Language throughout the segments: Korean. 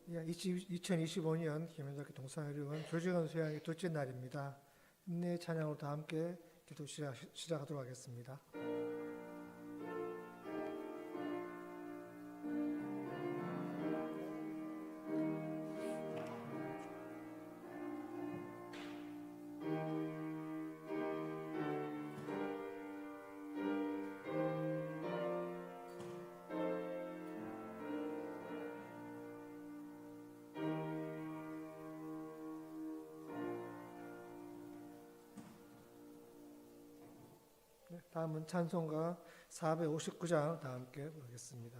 2025년 김현덕 동산의료원 교직원 수양의 둘째 날입니다. 인내의 찬양으로 다 함께 기도 시작하도록 하겠습니다. 다음은 찬송가 459장 다 함께 부르겠습니다.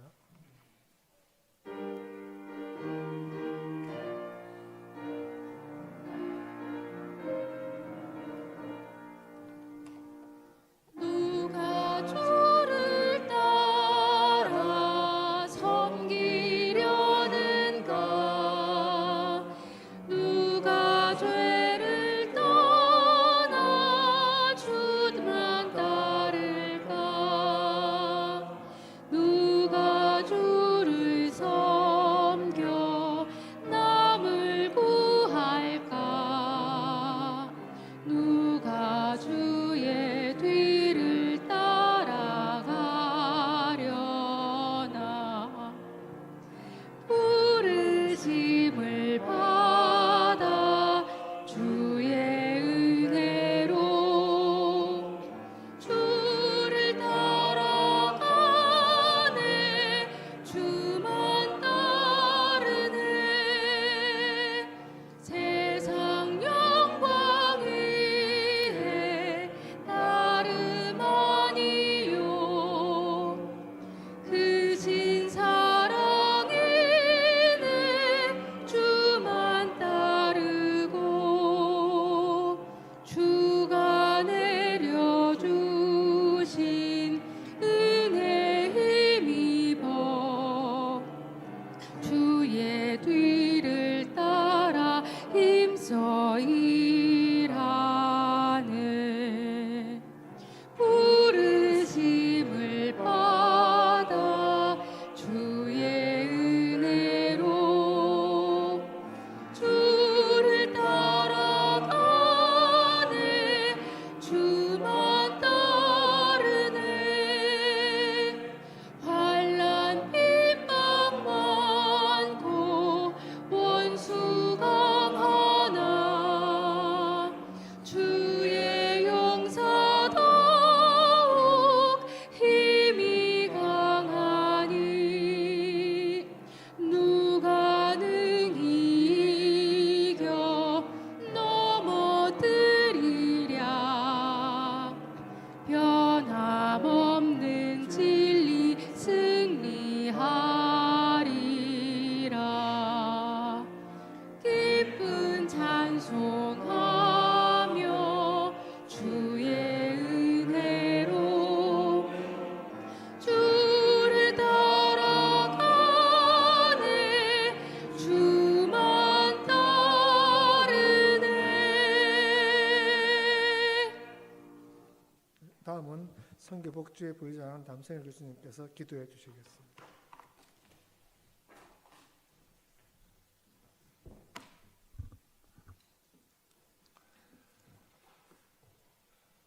다음은 선교복주의 부의장 담성일 교수님께서 기도해 주시겠습니다.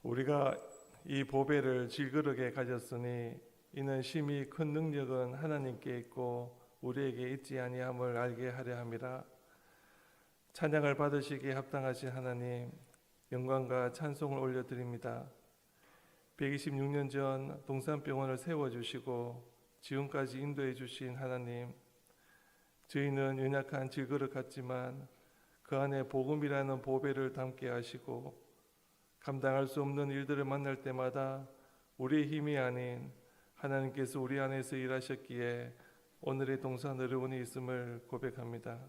우리가 이 보배를 질그릇에 가졌으니 이는 심히 큰 능력은 하나님께 있고 우리에게 있지 아니함을 알게 하려 함이라. 찬양을 받으시기에 합당하신 하나님, 영광과 찬송을 올려드립니다. 126년 전 동산병원을 세워주시고 지금까지 인도해 주신 하나님, 저희는 연약한 질그릇 같지만 그 안에 복음이라는 보배를 담게 하시고 감당할 수 없는 일들을 만날 때마다 우리의 힘이 아닌 하나님께서 우리 안에서 일하셨기에 오늘의 동산의료원이 있음을 고백합니다.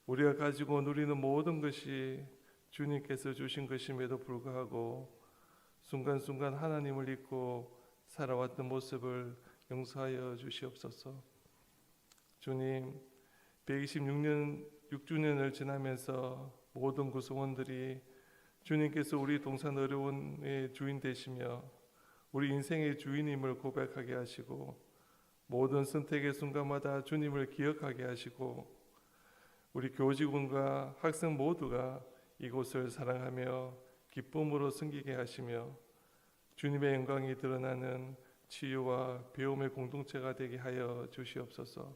우리가 가지고 누리는 모든 것이 주님께서 주신 것임에도 불구하고 순간순간 하나님을 잊고 살아왔던 모습을 용서하여 주시옵소서. 주님, 126년 6주년을 지나면서 모든 구성원들이 주님께서 우리 동산의료원의 주인 되시며 우리 인생의 주인임을 고백하게 하시고 모든 선택의 순간마다 주님을 기억하게 하시고 우리 교직원과 학생 모두가 이곳을 사랑하며 기쁨으로 섬기게 하시며 주님의 영광이 드러나는 치유와 배움의 공동체가 되게 하여 주시옵소서.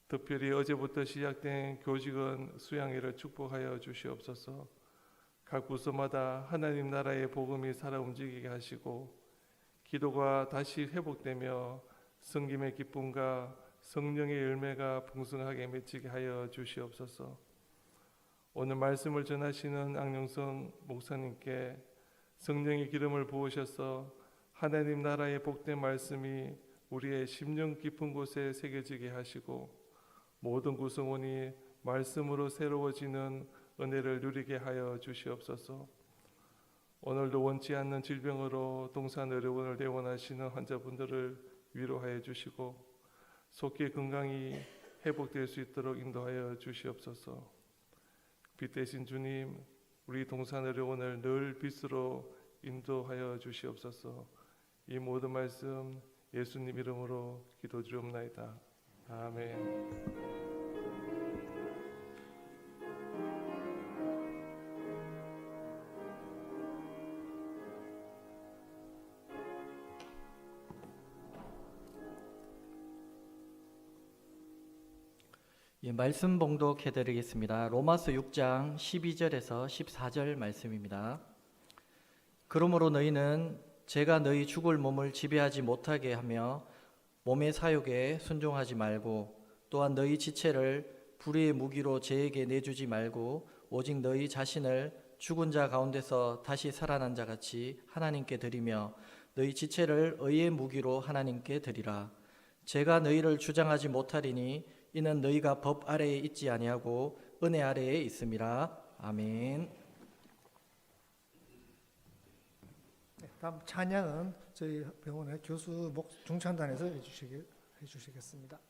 특별히 어제부터 시작된 교직원 수양회를 축복하여 주시옵소서. 각 부서마다 하나님 나라의 복음이 살아 움직이게 하시고 기도가 다시 회복되며 성김의 기쁨과 성령의 열매가 풍성하게 맺히게 하여 주시옵소서. 오늘 말씀을 전하시는 악령성 목사님께 성령의 기름을 부으셔서 하나님 나라의 복된 말씀이 우리의 심령 깊은 곳에 새겨지게 하시고 모든 구성원이 말씀으로 새로워지는 은혜를 누리게 하여 주시옵소서. 오늘도 원치 않는 질병으로 동산의료원을 내원하시는 환자분들을 위로하여 주시고 속히 건강이 회복될 수 있도록 인도하여 주시옵소서. 빛 대신 주님, 우리 동산의료원을 늘 빛으로 인도하여 주시옵소서. 이 모든 말씀 예수님 이름으로 기도드리옵나이다. 아멘. 예, 말씀 봉독해 드리겠습니다. 로마서 6장 12절에서 14절 말씀입니다. 그러므로 너희는 제가 너희 죽을 몸을 지배하지 못하게 하며 몸의 사욕에 순종하지 말고 또한 너희 지체를 불의의 무기로 죄에게 내주지 말고 오직 너희 자신을 죽은 자 가운데서 다시 살아난 자 같이 하나님께 드리며 너희 지체를 의의 무기로 하나님께 드리라. 제가 너희를 주장하지 못하리니 이는 너희가 법 아래에 있지 아니하고 은혜 아래에 있음이라. 아멘. 네, 다음 찬양은 저희 병원의 교수 중창단에서 해주시겠습니다.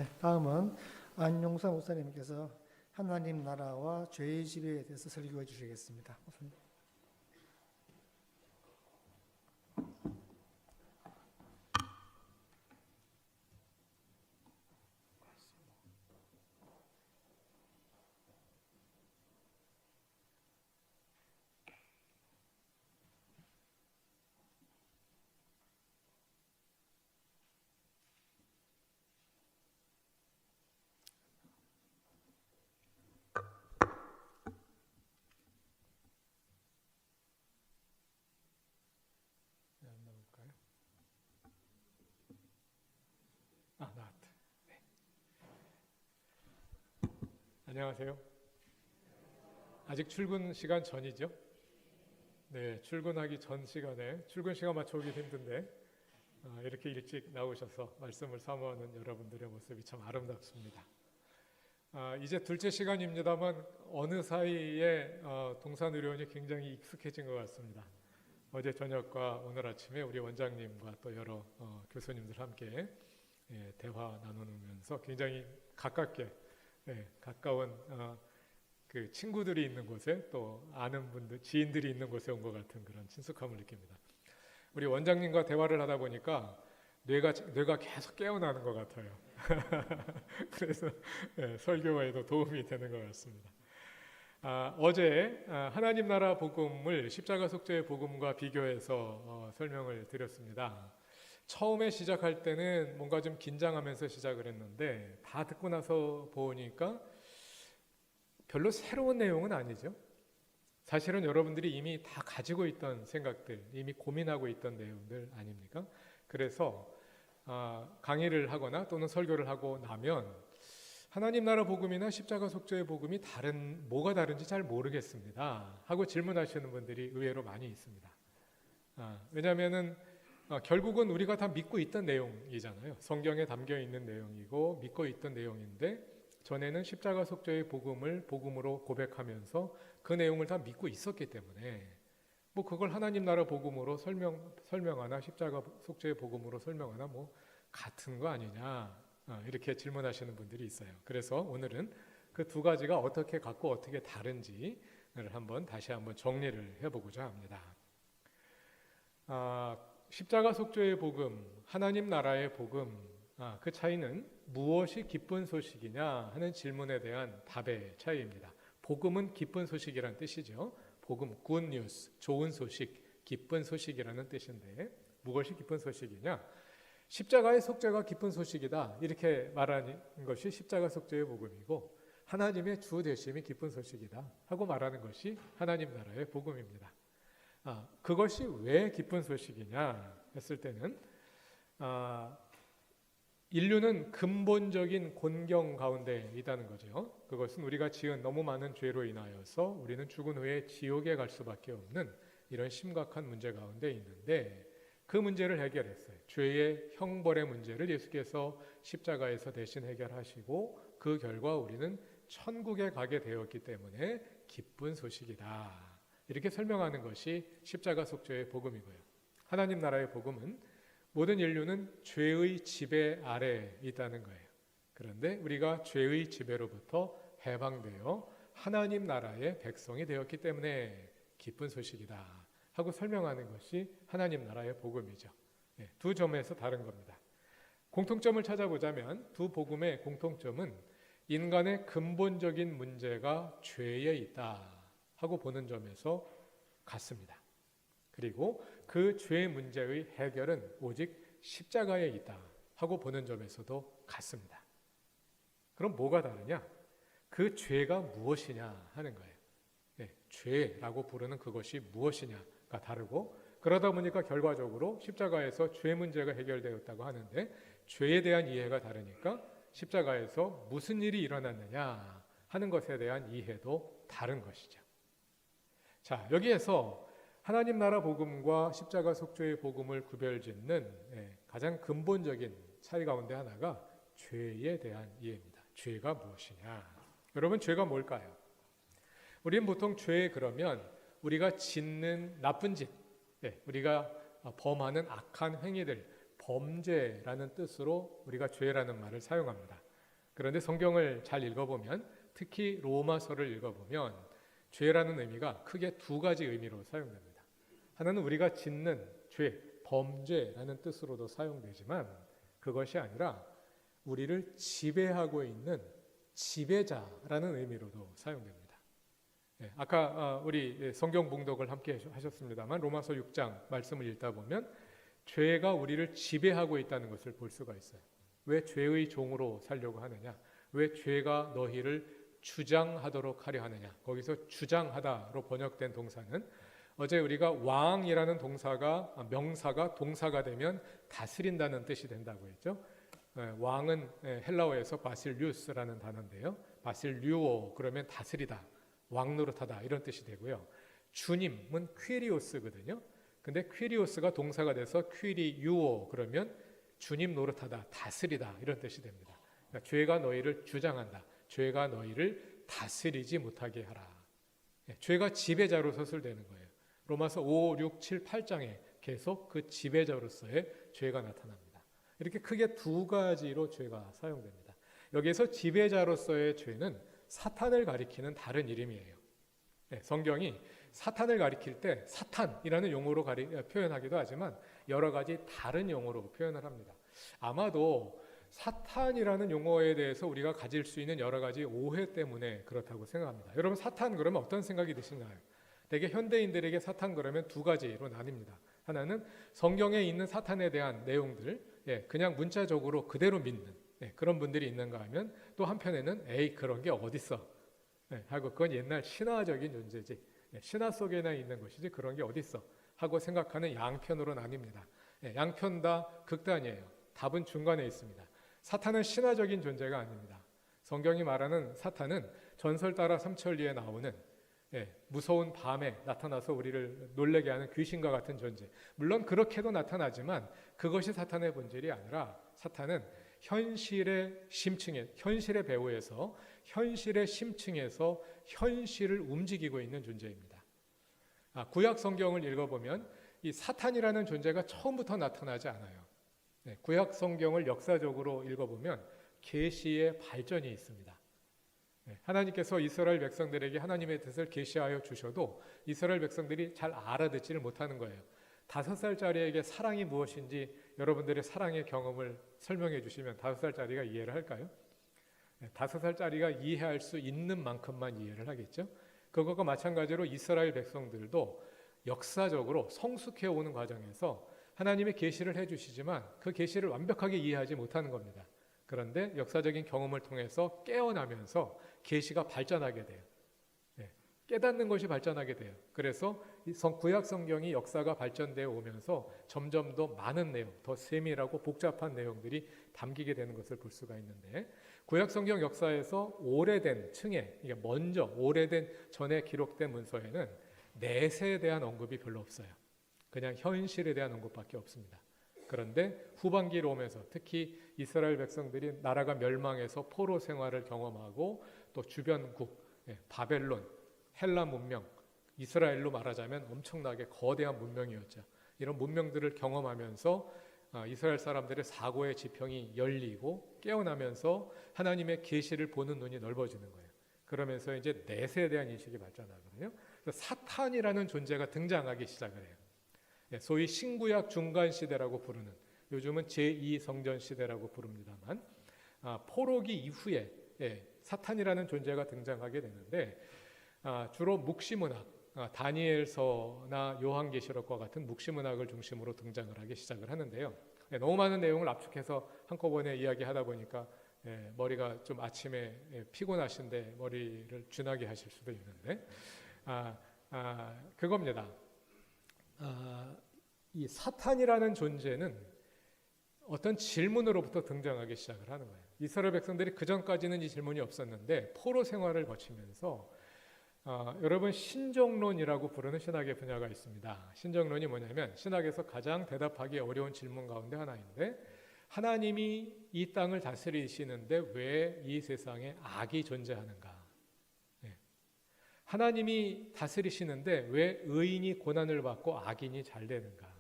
네, 다음은 안용사 목사님께서 하나님 나라와 죄의 지배에 대해서 설교해 주시겠습니다. 목사님. 네, 안 나올까요? 나왔다. 네. 안녕하세요. 아직 출근 시간 전이죠? 네, 출근하기 전 시간에 출근 시간 맞춰오기 힘든데 이렇게 일찍 나오셔서 말씀을 사모하는 여러분들의 모습이 참 아름답습니다. 이제 둘째 시간입니다만 어느 사이에 동산의료원이 굉장히 익숙해진 것 같습니다. 어제 저녁과 오늘 아침에 우리 원장님과 또 여러 교수님들 함께 대화 나누면서 굉장히 가깝게 가까운 그 친구들이 있는 곳에 또 아는 분들, 지인들이 있는 곳에 온 것 같은 그런 친숙함을 느낍니다. 우리 원장님과 대화를 하다 보니까 뇌가 계속 깨어나는 것 같아요. 그래서 설교에도 도움이 되는 것 같습니다. 어제 하나님 나라 복음을 십자가 속죄의 복음과 비교해서 설명을 드렸습니다. 처음에 시작할 때는 뭔가 좀 긴장하면서 시작을 했는데 다 듣고 나서 보니까 별로 새로운 내용은 아니죠. 사실은 여러분들이 이미 다 가지고 있던 생각들, 이미 고민하고 있던 내용들 아닙니까? 그래서 강의를 하거나 또는 설교를 하고 나면 하나님 나라 복음이나 십자가 속죄의 복음이 뭐가 다른지 잘 모르겠습니다 하고 질문하시는 분들이 의외로 많이 있습니다. 왜냐하면은 결국은 우리가 다 믿고 있던 내용이잖아요. 성경에 담겨 있는 내용이고 믿고 있던 내용인데 전에는 십자가 속죄의 복음을 복음으로 고백하면서 그 내용을 다 믿고 있었기 때문에 뭐 그걸 하나님 나라 복음으로 설명하나 십자가 속죄의 복음으로 설명하나 뭐 같은 거 아니냐 이렇게 질문하시는 분들이 있어요. 그래서 오늘은 그 두 가지가 어떻게 같고 어떻게 다른지를 다시 한번 정리를 해보고자 합니다. 십자가 속죄의 복음, 하나님 나라의 복음, 그 차이는 무엇이 기쁜 소식이냐 하는 질문에 대한 답의 차이입니다. 복음은 기쁜 소식이라는 뜻이죠. 복음, good news, 좋은 소식, 기쁜 소식이라는 뜻인데 무엇이 기쁜 소식이냐? 십자가의 속죄가 기쁜 소식이다 이렇게 말하는 것이 십자가 속죄의 복음이고 하나님의 주 되심이 기쁜 소식이다 하고 말하는 것이 하나님 나라의 복음입니다. 그것이 왜 기쁜 소식이냐 했을 때는 인류는 근본적인 곤경 가운데 있다는 거죠. 그것은 우리가 지은 너무 많은 죄로 인하여서 우리는 죽은 후에 지옥에 갈 수밖에 없는 이런 심각한 문제 가운데 있는데 그 문제를 해결했어요. 죄의 형벌의 문제를 예수께서 십자가에서 대신 해결하시고 그 결과 우리는 천국에 가게 되었기 때문에 기쁜 소식이다. 이렇게 설명하는 것이 십자가 속죄의 복음이고요. 하나님 나라의 복음은 모든 인류는 죄의 지배 아래에 있다는 거예요. 그런데 우리가 죄의 지배로부터 해방되어 하나님 나라의 백성이 되었기 때문에 기쁜 소식이다 하고 설명하는 것이 하나님 나라의 복음이죠. 두 점에서 다른 겁니다. 공통점을 찾아보자면 두 복음의 공통점은 인간의 근본적인 문제가 죄에 있다 하고 보는 점에서 같습니다. 그리고 그 죄 문제의 해결은 오직 십자가에 있다 하고 보는 점에서도 같습니다. 그럼 뭐가 다르냐? 그 죄가 무엇이냐 하는 거예요. 죄라고 부르는 그것이 무엇이냐가 다르고 그러다 보니까 결과적으로 십자가에서 죄 문제가 해결되었다고 하는데 죄에 대한 이해가 다르니까 십자가에서 무슨 일이 일어났느냐 하는 것에 대한 이해도 다른 것이죠. 자, 여기에서 하나님 나라 복음과 십자가 속죄의 복음을 구별짓는 가장 근본적인 차이 가운데 하나가 죄에 대한 이해입니다. 죄가 무엇이냐? 여러분, 죄가 뭘까요? 우리는 보통 죄 그러면 우리가 짓는 나쁜 짓, 우리가 범하는 악한 행위들, 범죄라는 뜻으로 우리가 죄라는 말을 사용합니다. 그런데 성경을 잘 읽어보면, 특히 로마서를 읽어보면 죄라는 의미가 크게 두 가지 의미로 사용됩니다. 하나는 우리가 짓는 죄, 범죄라는 뜻으로도 사용되지만 그것이 아니라 우리를 지배하고 있는 지배자라는 의미로도 사용됩니다. 아까 우리 성경 봉독을 함께 하셨습니다만 로마서 6장 말씀을 읽다 보면 죄가 우리를 지배하고 있다는 것을 볼 수가 있어요. 왜 죄의 종으로 살려고 하느냐? 왜 죄가 너희를 주장하도록 하려 하느냐? 거기서 주장하다로 번역된 동사는 어제 우리가 왕이라는 명사가 동사가 되면 다스린다는 뜻이 된다고 했죠. 왕은 헬라어에서 바실리우스라는 단어인데요. 바실리오 그러면 다스리다, 왕 노릇하다 이런 뜻이 되고요. 주님은 퀴리오스거든요. 근데 퀴리오스가 동사가 돼서 퀴리유오 그러면 주님 노릇하다, 다스리다 이런 뜻이 됩니다. 그러니까 죄가 너희를 주장한다. 죄가 너희를 다스리지 못하게 하라. 죄가 지배자로 서술되는 거예요. 로마서 5, 6, 7, 8장에 계속 그 지배자로서의 죄가 나타납니다. 이렇게 크게 두 가지로 죄가 사용됩니다. 여기에서 지배자로서의 죄는 사탄을 가리키는 다른 이름이에요. 성경이 사탄을 가리킬 때 사탄이라는 용어로 표현하기도 하지만 여러 가지 다른 용어로 표현을 합니다. 아마도 사탄이라는 용어에 대해서 우리가 가질 수 있는 여러 가지 오해 때문에 그렇다고 생각합니다. 여러분 사탄 그러면 어떤 생각이 드시나요? 대개 현대인들에게 사탄 그러면 두 가지로 나뉩니다. 하나는 성경에 있는 사탄에 대한 내용들 그냥 문자적으로 그대로 믿는 그런 분들이 있는가 하면 또 한편에는 에이 그런 게 어딨어 하고 그건 옛날 신화적인 존재지 신화 속에나 있는 것이지 그런 게 어딨어 하고 생각하는 양편으로 나뉩니다. 양편 다 극단이에요. 답은 중간에 있습니다. 사탄은 신화적인 존재가 아닙니다. 성경이 말하는 사탄은 전설 따라 삼천리에 나오는 무서운 밤에 나타나서 우리를 놀래게 하는 귀신과 같은 존재. 물론 그렇게도 나타나지만 그것이 사탄의 본질이 아니라 사탄은 현실의 심층에, 현실의 배후에서 현실의 심층에서 현실을 움직이고 있는 존재입니다. 구약 성경을 읽어보면 이 사탄이라는 존재가 처음부터 나타나지 않아요. 구약 성경을 역사적으로 읽어보면 계시의 발전이 있습니다. 하나님께서 이스라엘 백성들에게 하나님의 뜻을 계시하여 주셔도 이스라엘 백성들이 잘 알아듣지를 못하는 거예요. 5살짜리에게 사랑이 무엇인지 여러분들의 사랑의 경험을 설명해 주시면 5살짜리가 이해를 할까요? 5살짜리가 이해할 수 있는 만큼만 이해를 하겠죠. 그것과 마찬가지로 이스라엘 백성들도 역사적으로 성숙해 오는 과정에서 하나님의 계시를 해주시지만 그 계시를 완벽하게 이해하지 못하는 겁니다. 그런데 역사적인 경험을 통해서 깨어나면서 계시가 발전하게 돼요. 깨닫는 것이 발전하게 돼요. 그래서 구약 성경이 역사가 발전되어 오면서 점점 더 많은 내용, 더 세밀하고 복잡한 내용들이 담기게 되는 것을 볼 수가 있는데 구약 성경 역사에서 오래된 층에, 이게 먼저 오래된 전에 기록된 문서에는 넷에 대한 언급이 별로 없어요. 그냥 현실에 대한 언급밖에 없습니다. 그런데 후반기로 오면서 특히 이스라엘 백성들이 나라가 멸망해서 포로 생활을 경험하고 또 주변국, 바벨론, 헬라 문명, 이스라엘로 말하자면 엄청나게 거대한 문명이었죠. 이런 문명들을 경험하면서 이스라엘 사람들의 사고의 지평이 열리고 깨어나면서 하나님의 계시를 보는 눈이 넓어지는 거예요. 그러면서 이제 넷에 대한 인식이 발전하거든요. 그래서 사탄이라는 존재가 등장하기 시작을 해요. 소위 신구약 중간 시대라고 부르는, 요즘은 제2성전 시대라고 부릅니다만 포로기 이후에 사탄이라는 존재가 등장하게 되는데 주로 묵시문학, 다니엘서나 요한계시록과 같은 묵시문학을 중심으로 등장을 하기 시작을 하는데요. 너무 많은 내용을 압축해서 한꺼번에 이야기하다 보니까 머리가 좀 아침에 피곤하신데 머리를 쥐나게 하실 수도 있는데 그겁니다. 이 사탄이라는 존재는 어떤 질문으로부터 등장하기 시작을 하는 거예요. 이스라엘 백성들이 그 전까지는 이 질문이 없었는데 포로 생활을 거치면서 여러분 신정론이라고 부르는 신학의 분야가 있습니다. 신정론이 뭐냐면 신학에서 가장 대답하기 어려운 질문 가운데 하나인데 하나님이 이 땅을 다스리시는데 왜 이 세상에 악이 존재하는가? 하나님이 다스리시는데 왜 의인이 고난을 받고 악인이 잘 되는가?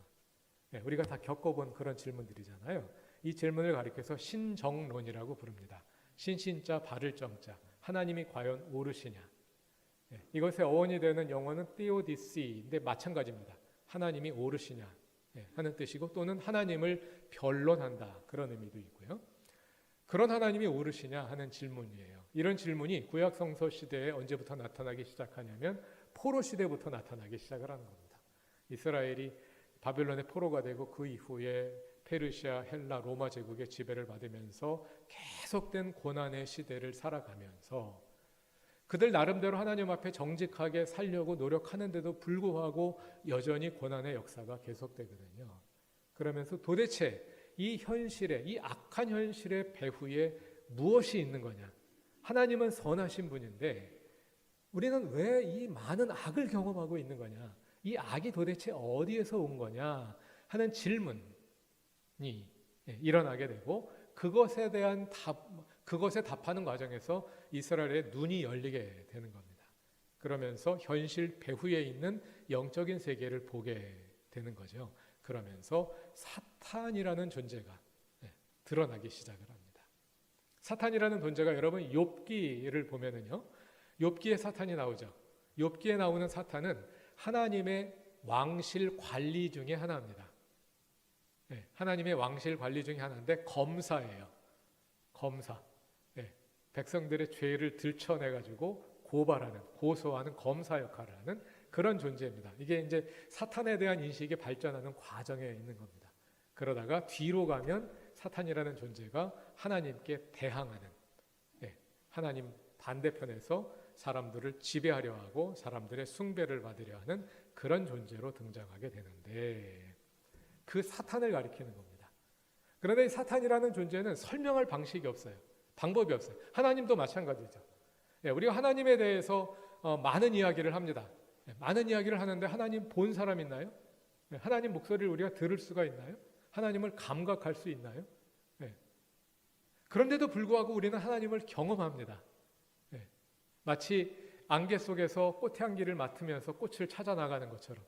우리가 다 겪어본 그런 질문들이잖아요. 이 질문을 가리켜서 신정론이라고 부릅니다. 신신자 바를 정자. 하나님이 과연 오르시냐. 이것의 어원이 되는 영어는 theodic이인데 마찬가지입니다. 하나님이 오르시냐 하는 뜻이고 또는 하나님을 변론한다 그런 의미도 있고요. 그런 하나님이 오르시냐 하는 질문이에요. 이런 질문이 구약 성서 시대에 언제부터 나타나기 시작하냐면 포로 시대부터 나타나기 시작을 하는 겁니다. 이스라엘이 바벨론의 포로가 되고 그 이후에 페르시아, 헬라, 로마 제국의 지배를 받으면서 계속된 고난의 시대를 살아가면서 그들 나름대로 하나님 앞에 정직하게 살려고 노력하는데도 불구하고 여전히 고난의 역사가 계속되거든요. 그러면서 도대체 이 현실에, 이 악한 현실의 배후에 무엇이 있는 거냐? 하나님은 선하신 분인데 우리는 왜 이 많은 악을 경험하고 있는 거냐? 이 악이 도대체 어디에서 온 거냐? 하는 질문이 일어나게 되고 그것에 대한 그것에 답하는 과정에서 이스라엘의 눈이 열리게 되는 겁니다. 그러면서 현실 배후에 있는 영적인 세계를 보게 되는 거죠. 그러면서 사탄이라는 존재가 드러나기 시작을 합니다. 사탄이라는 존재가 여러분 욥기를 보면은요. 욥기에 사탄이 나오죠. 욥기에 나오는 사탄은 하나님의 왕실 관리 중에 하나입니다. 하나님의 왕실 관리 중에 하나인데 검사예요. 검사. 백성들의 죄를 들춰내가지고 고발하는, 고소하는 검사 역할을 하는 그런 존재입니다. 이게 이제 사탄에 대한 인식이 발전하는 과정에 있는 겁니다. 그러다가 뒤로 가면 사탄이라는 존재가 하나님께 대항하는, 하나님 반대편에서 사람들을 지배하려 하고 사람들의 숭배를 받으려 하는 그런 존재로 등장하게 되는데 그 사탄을 가리키는 겁니다. 그런데 이 사탄이라는 존재는 설명할 방식이 없어요. 방법이 없어요. 하나님도 마찬가지죠. 우리가 하나님에 대해서 많은 이야기를 합니다. 많은 이야기를 하는데 하나님 본 사람 있나요? 하나님 목소리를 우리가 들을 수가 있나요? 하나님을 감각할 수 있나요? 그런데도 불구하고 우리는 하나님을 경험합니다. 마치 안개 속에서 꽃향기를 맡으면서 꽃을 찾아 나가는 것처럼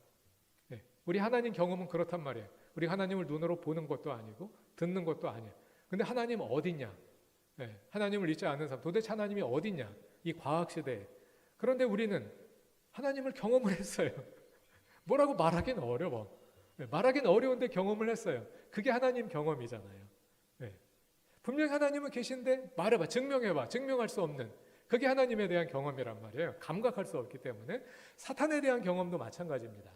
우리 하나님 경험은 그렇단 말이에요. 우리 하나님을 눈으로 보는 것도 아니고 듣는 것도 아니에요. 근데 하나님 어딨냐? 하나님을 잊지 않는 사람 도대체 하나님이 어딨냐? 이 과학시대에. 그런데 우리는 하나님을 경험을 했어요. 뭐라고 말하기는 어려워. 말하기는 어려운데 경험을 했어요. 그게 하나님 경험이잖아요. 분명히 하나님은 계신데 말해봐, 증명해봐. 증명할 수 없는 그게 하나님에 대한 경험이란 말이에요. 감각할 수 없기 때문에 사탄에 대한 경험도 마찬가지입니다.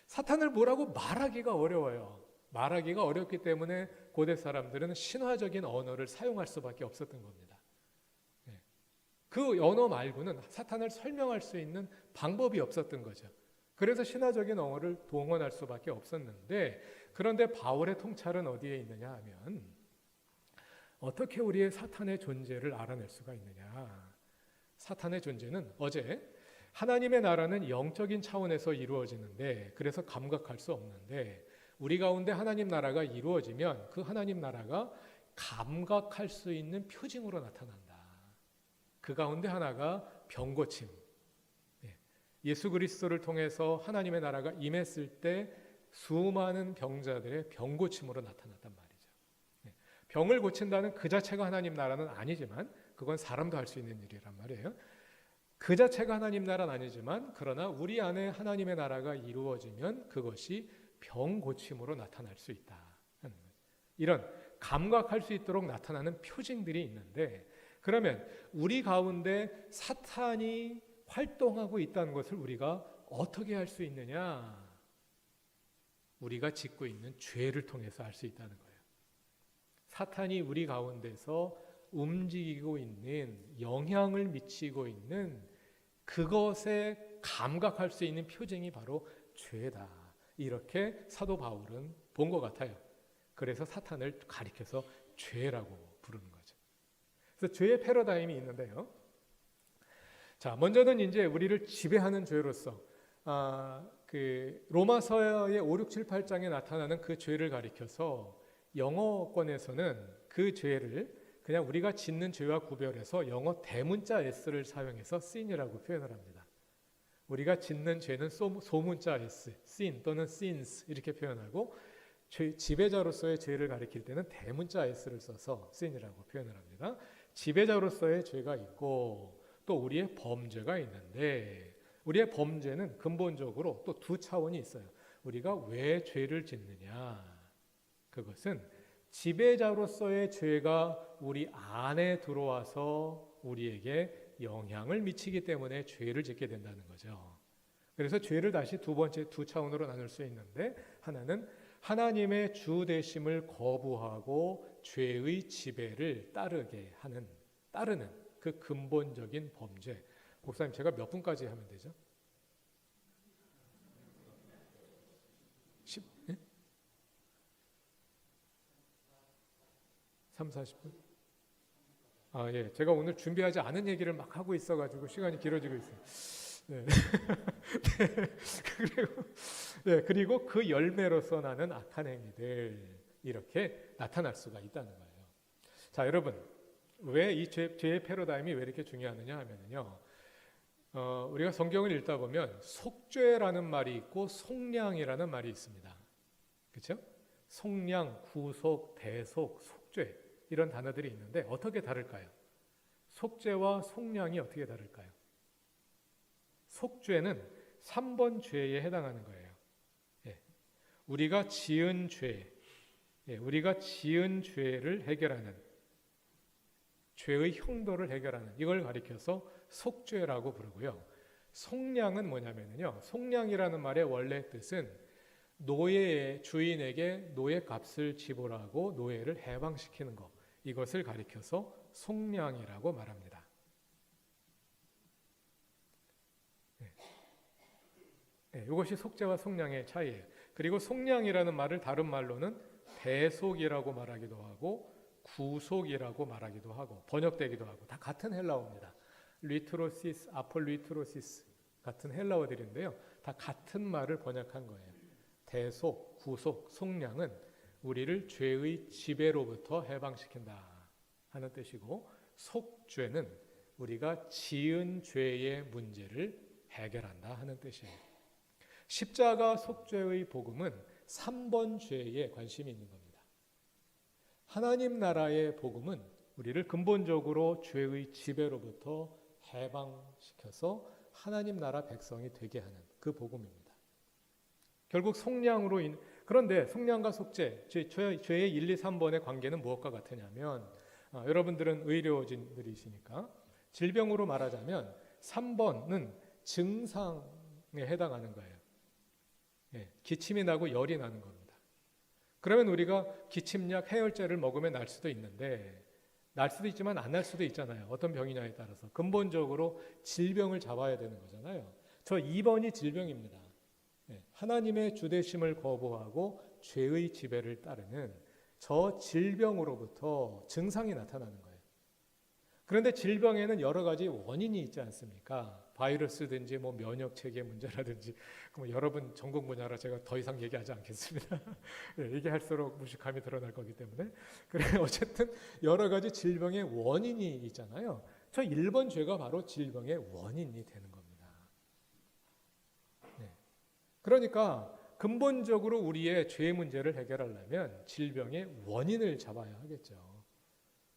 사탄을 뭐라고 말하기가 어려워요. 말하기가 어렵기 때문에 고대 사람들은 신화적인 언어를 사용할 수밖에 없었던 겁니다. 그 언어 말고는 사탄을 설명할 수 있는 방법이 없었던 거죠. 그래서 신화적인 언어를 동원할 수밖에 없었는데 그런데 바울의 통찰은 어디에 있느냐 하면 어떻게 우리의 사탄의 존재를 알아낼 수가 있느냐. 사탄의 존재는 어제 하나님의 나라는 영적인 차원에서 이루어지는데 그래서 감각할 수 없는데 우리 가운데 하나님 나라가 이루어지면 그 하나님 나라가 감각할 수 있는 표징으로 나타난다. 그 가운데 하나가 병고침. 예수 그리스도를 통해서 하나님의 나라가 임했을 때 수많은 병자들의 병고침으로 나타났단 말이죠. 병을 고친다는 그 자체가 하나님 나라는 아니지만 그건 사람도 할 수 있는 일이란 말이에요. 그 자체가 하나님 나라는 아니지만 그러나 우리 안에 하나님의 나라가 이루어지면 그것이 병고침으로 나타날 수 있다 하는 거죠. 이런 감각할 수 있도록 나타나는 표징들이 있는데 그러면 우리 가운데 사탄이 활동하고 있다는 것을 우리가 어떻게 할 수 있느냐? 우리가 짓고 있는 죄를 통해서 알 수 있다는 거예요. 사탄이 우리 가운데서 움직이고 있는 영향을 미치고 있는 그것에 감각할 수 있는 표징이 바로 죄다. 이렇게 사도 바울은 본 것 같아요. 그래서 사탄을 가리켜서 죄라고 부르는 거죠. 그래서 죄의 패러다임이 있는데요. 자, 먼저는 이제 우리를 지배하는 죄로서 그 로마서의 5, 6, 7, 8장에 나타나는 그 죄를 가리켜서 영어권에서는 그 죄를 그냥 우리가 짓는 죄와 구별해서 영어 대문자 S를 사용해서 sin이라고 표현을 합니다. 우리가 짓는 죄는 소문자 S, sin 또는 sins 이렇게 표현하고 지배자로서의 죄를 가리킬 때는 대문자 S를 써서 sin이라고 표현을 합니다. 지배자로서의 죄가 있고 또 우리의 범죄가 있는데 우리의 범죄는 근본적으로 또 두 차원이 있어요. 우리가 왜 죄를 짓느냐? 그것은 지배자로서의 죄가 우리 안에 들어와서 우리에게 영향을 미치기 때문에 죄를 짓게 된다는 거죠. 그래서 죄를 다시 두 번째 두 차원으로 나눌 수 있는데 하나는 하나님의 주 되심을 거부하고 죄의 지배를 따르는 그 근본적인 범죄. 목사님 제가 몇 분까지 하면 되죠? 10? 예? 3, 40분? 아, 예. 제가 오늘 준비하지 않은 얘기를 막 하고 있어가지고 시간이 길어지고 있어요. 네. 그리고 그 열매로서 나는 악한 행위들 이렇게 나타날 수가 있다는 거예요. 자, 여러분, 왜 이 죄의 패러다임이 왜 이렇게 중요하느냐 하면요, 우리가 성경을 읽다 보면 속죄라는 말이 있고 속량이라는 말이 있습니다. 그렇죠? 속량, 구속, 대속, 속죄 이런 단어들이 있는데 어떻게 다를까요? 속죄와 속량이 어떻게 다를까요? 속죄는 3번 죄에 해당하는 거예요. 예. 우리가 지은 죄를 해결하는, 죄의 형도를 해결하는 이걸 가리켜서 속죄라고 부르고요. 속량은 뭐냐면요, 속량이라는 말의 원래 뜻은 노예의 주인에게 노예값을 지불하고 노예를 해방시키는 것, 이것을 가리켜서 속량이라고 말합니다. 네, 이것이 속죄와 속량의 차이예요. 그리고 속량이라는 말을 다른 말로는 대속이라고 말하기도 하고 구속이라고 말하기도 하고 번역되기도 하고 다 같은 헬라어입니다. 리트로시스, 아폴리트로시스 같은 헬라어들인데요. 다 같은 말을 번역한 거예요. 대속, 구속, 속량은 우리를 죄의 지배로부터 해방시킨다 하는 뜻이고, 속죄는 우리가 지은 죄의 문제를 해결한다 하는 뜻이에요. 십자가 속죄의 복음은 3번 죄에 관심이 있는 겁니다. 하나님 나라의 복음은 우리를 근본적으로 죄의 지배로부터 해방시켜서 하나님 나라 백성이 되게 하는 그 복음입니다. 결국 속량으로 그런데 속량과 속죄, 죄의 1, 2, 3번의 관계는 무엇과 같으냐면, 여러분들은 의료진들이시니까 질병으로 말하자면 3번은 증상에 해당하는 거예요. 예, 기침이 나고 열이 나는 겁니다. 그러면 우리가 기침약, 해열제를 먹으면 날 수도 있는데, 날 수도 있지만 안 날 수도 있잖아요. 어떤 병이냐에 따라서. 근본적으로 질병을 잡아야 되는 거잖아요. 저 2번이 질병입니다. 예, 하나님의 주되심을 거부하고 죄의 지배를 따르는 저 질병으로부터 증상이 나타나는 거예요. 그런데 질병에는 여러 가지 원인이 있지 않습니까? 바이러스든지 뭐 면역 체계 문제라든지, 여러분 전공 분야라 제가 더 이상 얘기하지 않겠습니다. 네, 얘기할수록 무식함이 드러날 거기 때문에. 그래 어쨌든 여러 가지 질병의 원인이 있잖아요. 저 1번 죄가 바로 질병의 원인이 되는 겁니다. 네. 그러니까 근본적으로 우리의 죄 문제를 해결하려면 질병의 원인을 잡아야 하겠죠.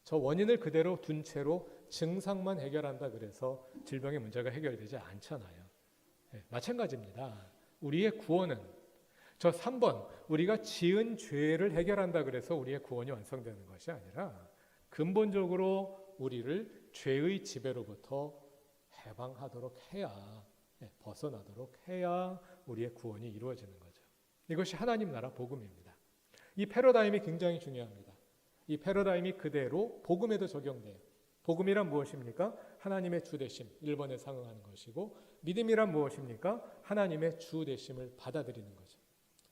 저 원인을 그대로 둔 채로 증상만 해결한다 그래서 질병의 문제가 해결되지 않잖아요. 네, 마찬가지입니다. 우리의 구원은 저 3번 우리가 지은 죄를 해결한다 그래서 우리의 구원이 완성되는 것이 아니라 근본적으로 우리를 죄의 지배로부터 해방하도록 해야, 벗어나도록 해야 우리의 구원이 이루어지는 거죠. 이것이 하나님 나라 복음입니다. 이 패러다임이 굉장히 중요합니다. 이 패러다임이 그대로 복음에도 적용돼요. 복음이란 무엇입니까? 하나님의 주되심, 1번에 상응하는 것이고, 믿음이란 무엇입니까? 하나님의 주되심을 받아들이는 거죠.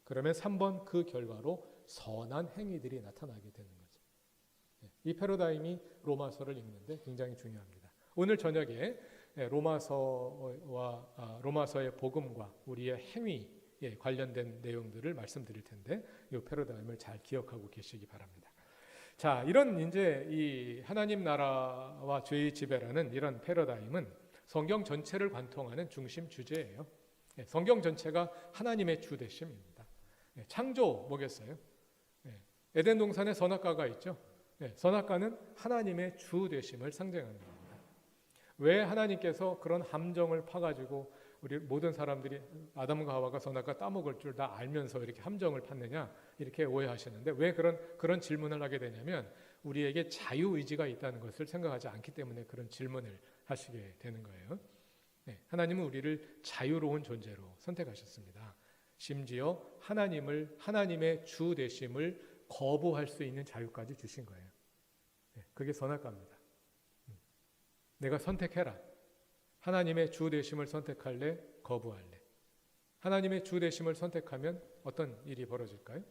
그러면 3번 그 결과로 선한 행위들이 나타나게 되는 거죠. 이 패러다임이 로마서를 읽는데 굉장히 중요합니다. 오늘 저녁에 로마서의 복음과 우리의 행위에 관련된 내용들을 말씀드릴 텐데 이 패러다임을 잘 기억하고 계시기 바랍니다. 자, 이런 이제 이 하나님 나라와 죄의 지배라는 이런 패러다임은 성경 전체를 관통하는 중심 주제예요. 성경 전체가 하나님의 주되심입니다. 창조 뭐겠어요? 에덴 동산에 선악과가 있죠. 선악과는 하나님의 주 되심을 상징하는 겁니다. 왜 하나님께서 그런 함정을 파가지고 우리 모든 사람들이 아담과 하와가 선악과 따먹을 줄 다 알면서 이렇게 함정을 팠느냐 이렇게 오해하시는데, 왜 그런 질문을 하게 되냐면 우리에게 자유의지가 있다는 것을 생각하지 않기 때문에 그런 질문을 하시게 되는 거예요. 하나님은 우리를 자유로운 존재로 선택하셨습니다. 심지어 하나님의 주 되심을 거부할 수 있는 자유까지 주신 거예요. 그게 선악과입니다. 내가 선택해라. 하나님의 주 되심을 선택할래? 거부할래? 하나님의 주 되심을 선택하면 어떤 일이 벌어질까요?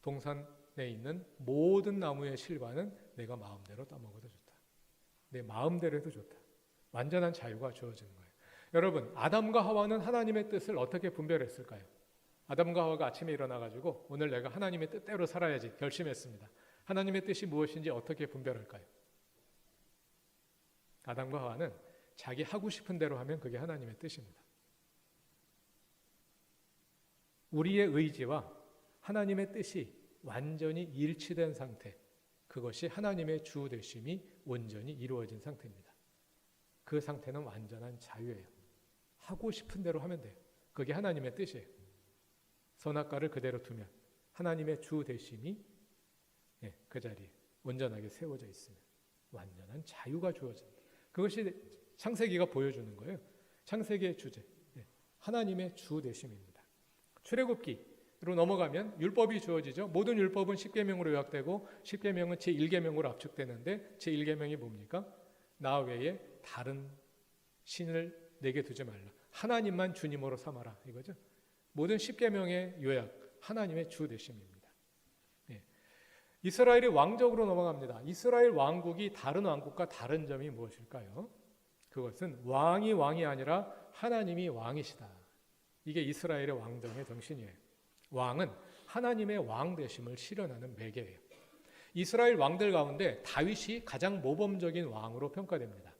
동산에 있는 모든 나무의 실과는 내가 마음대로 따먹어도 좋다. 내 마음대로 해도 좋다. 완전한 자유가 주어지는 거예요. 여러분, 아담과 하와는 하나님의 뜻을 어떻게 분별했을까요? 아담과 하와가 아침에 일어나가지고 오늘 내가 하나님의 뜻대로 살아야지 결심했습니다. 하나님의 뜻이 무엇인지 어떻게 분별할까요? 아담과 하와는 자기 하고 싶은 대로 하면 그게 하나님의 뜻입니다. 우리의 의지와 하나님의 뜻이 완전히 일치된 상태, 그것이 하나님의 주 되심이 온전히 이루어진 상태입니다. 그 상태는 완전한 자유예요. 하고 싶은 대로 하면 돼요. 그게 하나님의 뜻이에요. 선악과를 그대로 두면 하나님의 주 되심이 그 자리에 온전하게 세워져 있으면 완전한 자유가 주어집니다. 그것이 창세기가 보여주는 거예요. 창세기의 주제, 하나님의 주 되심입니다. 출애굽기로 넘어가면 율법이 주어지죠. 모든 율법은 10계명으로 요약되고 10계명은 제1계명으로 압축되는데 제1계명이 뭡니까? 나 외에 다른 신을 내게 두지 말라. 하나님만 주님으로 삼아라, 이거죠. 모든 10계명의 요약, 하나님의 주 되심입니다. 이스라엘이 왕족으로 넘어갑니다. 이스라엘 왕국이 다른 왕국과 다른 점이 무엇일까요? 그것은 왕이 아니라 하나님이 왕이시다. 이게 이스라엘의 왕정의 정신이에요. 왕은 하나님의 왕 되심을 실현하는 매개예요. 이스라엘 왕들 가운데 다윗이 가장 모범적인 왕으로 평가됩니다.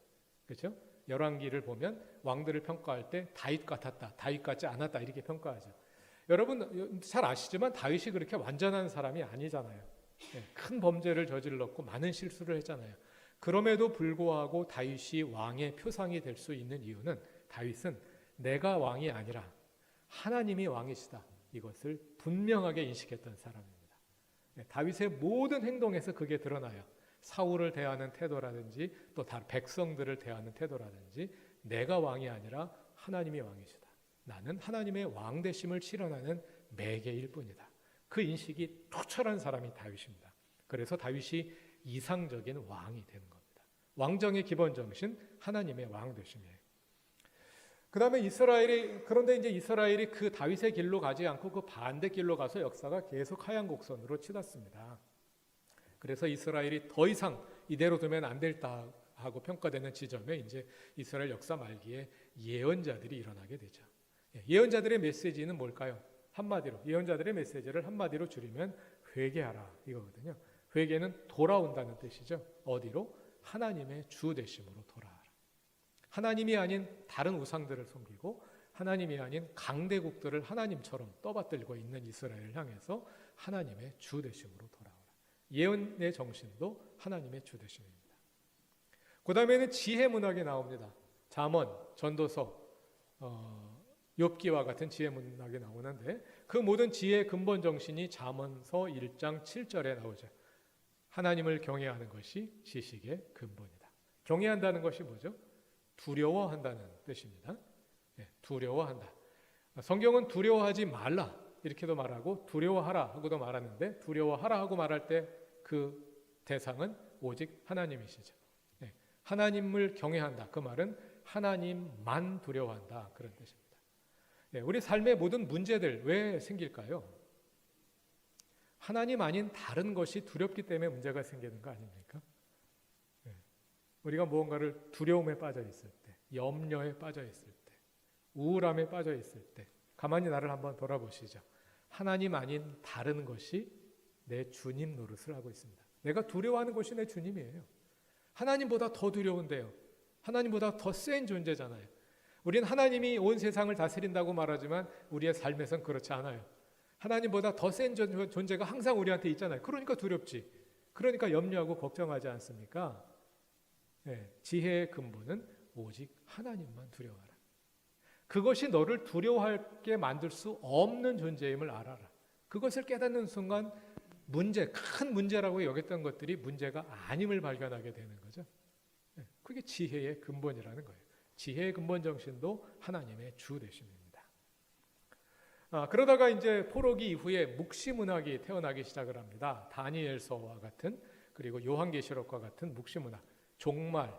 그렇죠? 열왕기를 보면 왕들을 평가할 때 다윗 같았다, 다윗 같지 않았다 이렇게 평가하죠. 여러분 잘 아시지만 다윗이 그렇게 완전한 사람이 아니잖아요. 큰 범죄를 저질렀고 많은 실수를 했잖아요. 그럼에도 불구하고 다윗이 왕의 표상이 될 수 있는 이유는 다윗은 내가 왕이 아니라 하나님이 왕이시다, 이것을 분명하게 인식했던 사람입니다. 다윗의 모든 행동에서 그게 드러나요. 사울을 대하는 태도라든지 또 다른 백성들을 대하는 태도라든지 내가 왕이 아니라 하나님이 왕이시다. 나는 하나님의 왕 되심을 실현하는 매개일 뿐이다. 그 인식이 투철한 사람이 다윗입니다. 그래서 다윗이 이상적인 왕이 되는 겁니다. 왕정의 기본 정신, 하나님의 왕 되심이에요. 그 다음에 그런데 이제 이스라엘이 그 다윗의 길로 가지 않고 그 반대 길로 가서 역사가 계속 하얀 곡선으로 치닫습니다. 그래서 이스라엘이 더 이상 이대로 두면 안 될다 하고 평가되는 지점에 이제 이스라엘 역사 말기에 예언자들이 일어나게 되죠. 예언자들의 메시지는 뭘까요? 한마디로 예언자들의 메시지를 한마디로 줄이면 회개하라 이거거든요. 회개는 돌아온다는 뜻이죠. 어디로? 하나님의 주 되심으로 돌아와라. 하나님이 아닌 다른 우상들을 섬기고 하나님이 아닌 강대국들을 하나님처럼 떠받들고 있는 이스라엘을 향해서 하나님의 주 되심으로 돌아오라. 예언의 정신도 하나님의 주 되심입니다. 그 다음에는 지혜 문학이 나옵니다. 잠언, 전도서, 욥기와 같은 지혜 문학이 나오는데 그 모든 지혜의 근본 정신이 잠언서 1장 7절에 나오죠. 하나님을 경외하는 것이 지식의 근본이다. 경외한다는 것이 뭐죠? 두려워한다는 뜻입니다. 두려워한다. 성경은 두려워하지 말라 이렇게도 말하고 두려워하라 하고도 말하는데 두려워하라 하고 말할 때 그 대상은 오직 하나님이시죠. 하나님을 경외한다. 그 말은 하나님만 두려워한다. 그런 뜻입니다. 우리 삶의 모든 문제들 왜 생길까요? 하나님 아닌 다른 것이 두렵기 때문에 문제가 생기는 거 아닙니까? 우리가 무언가를 두려움에 빠져 있을 때, 염려에 빠져 있을 때, 우울함에 빠져 있을 때 가만히 나를 한번 돌아보시죠. 하나님 아닌 다른 것이 내 주님 노릇을 하고 있습니다. 내가 두려워하는 것이 내 주님이에요. 하나님보다 더 두려운데요. 하나님보다 더 센 존재잖아요. 우리는 하나님이 온 세상을 다스린다고 말하지만 우리의 삶에선 그렇지 않아요. 하나님보다 더 센 존재가 항상 우리한테 있잖아요. 그러니까 두렵지. 그러니까 염려하고 걱정하지 않습니까? 네, 지혜의 근본은 오직 하나님만 두려워하라. 그것이 너를 두려워하게 만들 수 없는 존재임을 알아라. 그것을 깨닫는 순간 큰 문제라고 여겼던 것들이 문제가 아님을 발견하게 되는 거죠. 네, 그게 지혜의 근본이라는 거예요. 지혜의 근본 정신도 하나님의 주 되심입니다. 그러다가 이제 포로기 이후에 묵시문학이 태어나기 시작을 합니다. 다니엘서와 같은, 그리고 요한계시록과 같은 묵시문학, 종말,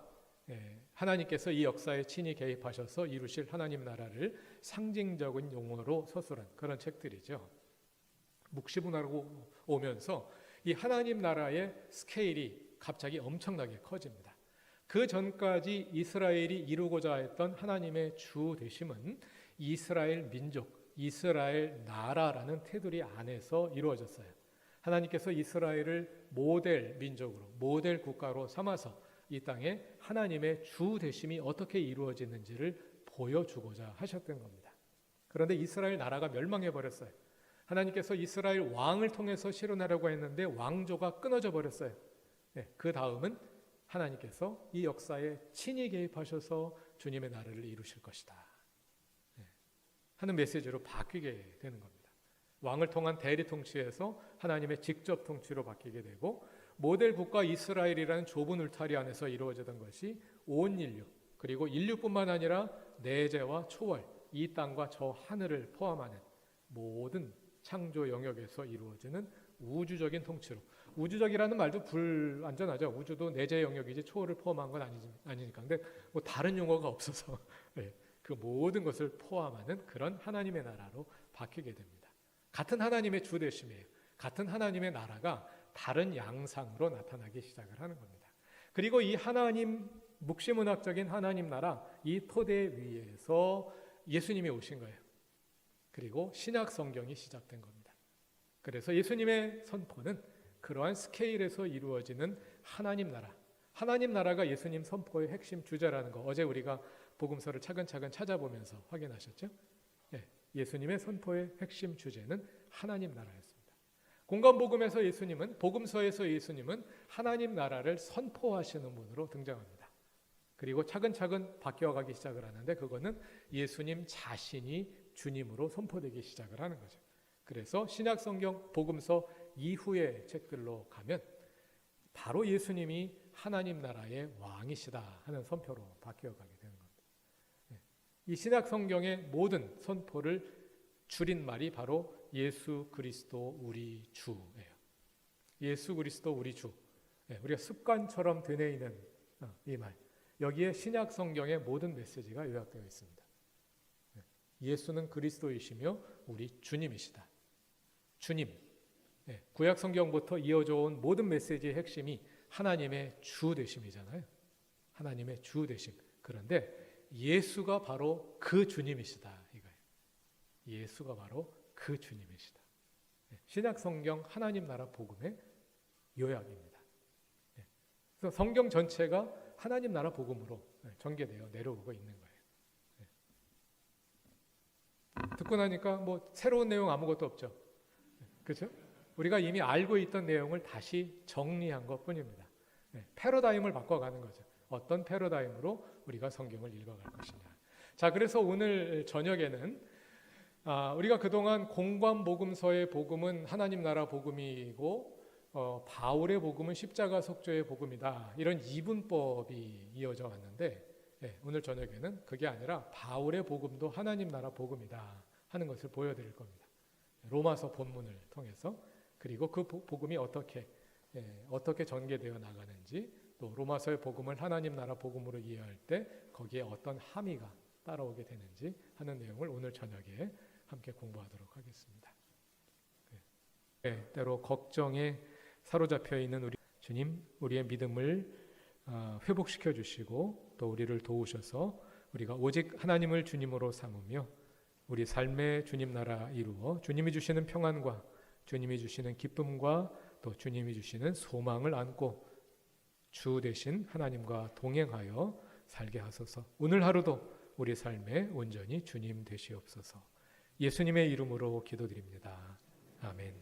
하나님께서 이 역사에 친히 개입하셔서 이루실 하나님 나라를 상징적인 용어로 서술한 그런 책들이죠. 묵시문화로 오면서 이 하나님 나라의 스케일이 갑자기 엄청나게 커집니다. 그 전까지 이스라엘이 이루고자 했던 하나님의 주 되심은 이스라엘 민족, 이스라엘 나라라는 테두리 안에서 이루어졌어요. 하나님께서 이스라엘을 모델 민족으로, 모델 국가로 삼아서 이 땅에 하나님의 주 되심이 어떻게 이루어지는지를 보여주고자 하셨던 겁니다. 그런데 이스라엘 나라가 멸망해 버렸어요. 하나님께서 이스라엘 왕을 통해서 실현하려고 했는데 왕조가 끊어져 버렸어요. 그 다음은 하나님께서 이 역사에 친히 개입하셔서 주님의 나라를 이루실 것이다 하는 메시지로 바뀌게 되는 겁니다. 왕을 통한 대리 통치에서 하나님의 직접 통치로 바뀌게 되고, 모델 국가 이스라엘이라는 좁은 울타리 안에서 이루어지던 것이 온 인류, 그리고 인류뿐만 아니라 내재와 초월, 이 땅과 저 하늘을 포함하는 모든 창조 영역에서 이루어지는 우주적인 통치로, 우주적이라는 말도 불완전하죠. 우주도 내재 영역이지 초월을 포함한 건 아니니까. 근데 뭐 다른 용어가 없어서 그 모든 것을 포함하는 그런 하나님의 나라로 바뀌게 됩니다. 같은 하나님의 주 되심이에요. 같은 하나님의 나라가 다른 양상으로 나타나기 시작을 하는 겁니다. 그리고 이 하나님, 묵시문학적인 하나님 나라, 이 토대 위에서 예수님이 오신 거예요. 그리고 신약 성경이 시작된 겁니다. 그래서 예수님의 선포는 그러한 스케일에서 이루어지는 하나님 나라, 하나님 나라가 예수님 선포의 핵심 주제라는 거, 어제 우리가 복음서를 차근차근 찾아보면서 확인하셨죠? 예수님의 선포의 핵심 주제는 하나님 나라였습니다. 공간복음에서 예수님은, 복음서에서 예수님은 하나님 나라를 선포하시는 분으로 등장합니다. 그리고 차근차근 바뀌어가기 시작을 하는데, 그거는 예수님 자신이 주님으로 선포되기 시작을 하는 거죠. 그래서 신약 성경 복음서 이후의 책들로 가면 바로 예수님이 하나님 나라의 왕이시다 하는 선포로 바뀌어가게 되는 겁니다. 이 신약 성경의 모든 선포를 줄인 말이 바로 예수 그리스도 우리 주예요. 예수 그리스도 우리 주. 우리가 습관처럼 되뇌이는 이 말. 여기에 신약 성경의 모든 메시지가 요약되어 있습니다. 예수는 그리스도이시며 우리 주님이시다. 주님. 구약 성경부터 이어져 온 모든 메시지의 핵심이 하나님의 주 되심이잖아요. 하나님의 주 되심. 그런데 예수가 바로 그 주님이시다 이거예요. 예수가 바로 그 주님이시다. 신약 성경 하나님 나라 복음의 요약입니다. 그래서 성경 전체가 하나님 나라 복음으로 전개되어 내려오고 있는 거예요. 듣고 나니까 뭐 새로운 내용 아무것도 없죠. 그렇죠? 우리가 이미 알고 있던 내용을 다시 정리한 것뿐입니다. 패러다임을 바꿔가는 거죠. 어떤 패러다임으로 우리가 성경을 읽어갈 것이냐. 자, 그래서 오늘 저녁에는 우리가 그동안 공관복음서의 복음은 하나님 나라 복음이고 바울의 복음은 십자가 속죄의 복음이다. 이런 이분법이 이어져 왔는데 오늘 저녁에는 그게 아니라 바울의 복음도 하나님 나라 복음이다 하는 것을 보여드릴 겁니다. 로마서 본문을 통해서, 그리고 그 복음이 어떻게 전개되어 나가는지, 또 로마서의 복음을 하나님 나라 복음으로 이해할 때 거기에 어떤 함의가 따라오게 되는지 하는 내용을 오늘 저녁에 함께 공부하도록 하겠습니다. 때로 걱정에 사로잡혀 있는 우리 주님, 우리의 믿음을 회복시켜 주시고 또 우리를 도우셔서 우리가 오직 하나님을 주님으로 삼으며 우리 삶의 주님 나라 이루어 주님이 주시는 평안과 주님이 주시는 기쁨과 또 주님이 주시는 소망을 안고 주 되신 하나님과 동행하여 살게 하소서. 오늘 하루도 우리 삶에 온전히 주님 되시옵소서. 예수님의 이름으로 기도드립니다. 아멘.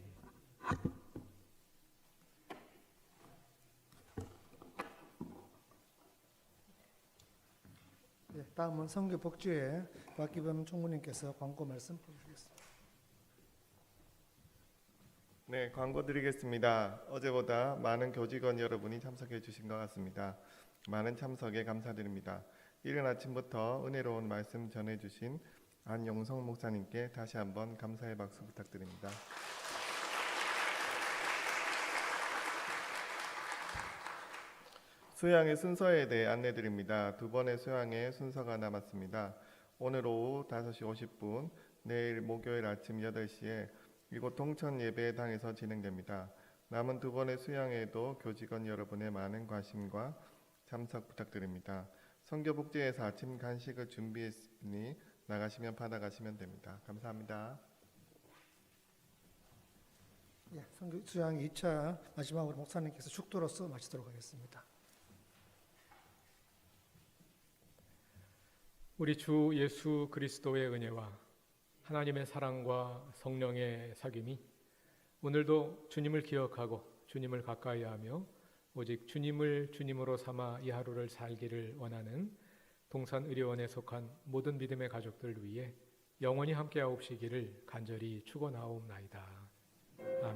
다음은 선교 복지회 박기범 총무님께서 광고 말씀 보여주시겠습니다. 네, 광고 드리겠습니다. 어제보다 많은 교직원 여러분이 참석해 주신 것 같습니다. 많은 참석에 감사드립니다. 이른 아침부터 은혜로운 말씀 전해주신 안용성 목사님께 다시 한번 감사의 박수 부탁드립니다. 수양의 순서에 대해 안내드립니다. 두 번의 수양의 순서가 남았습니다. 오늘 오후 5시 50분, 내일 목요일 아침 8시에 이곳 동천 예배당에서 진행됩니다. 남은 두 번의 수양에도 교직원 여러분의 많은 관심과 참석 부탁드립니다. 선교복지회에서 아침 간식을 준비했으니 나가시면 받아가시면 됩니다. 감사합니다. 예, 선교 수양 2차 마지막으로 목사님께서 축도로서 마치도록 하겠습니다. 우리 주 예수 그리스도의 은혜와 하나님의 사랑과 성령의 사귐이 오늘도 주님을 기억하고 주님을 가까이하며 오직 주님을 주님으로 삼아 이 하루를 살기를 원하는 동산의료원에 속한 모든 믿음의 가족들 위해 영원히 함께하옵시기를 간절히 축원하옵나이다. 아멘.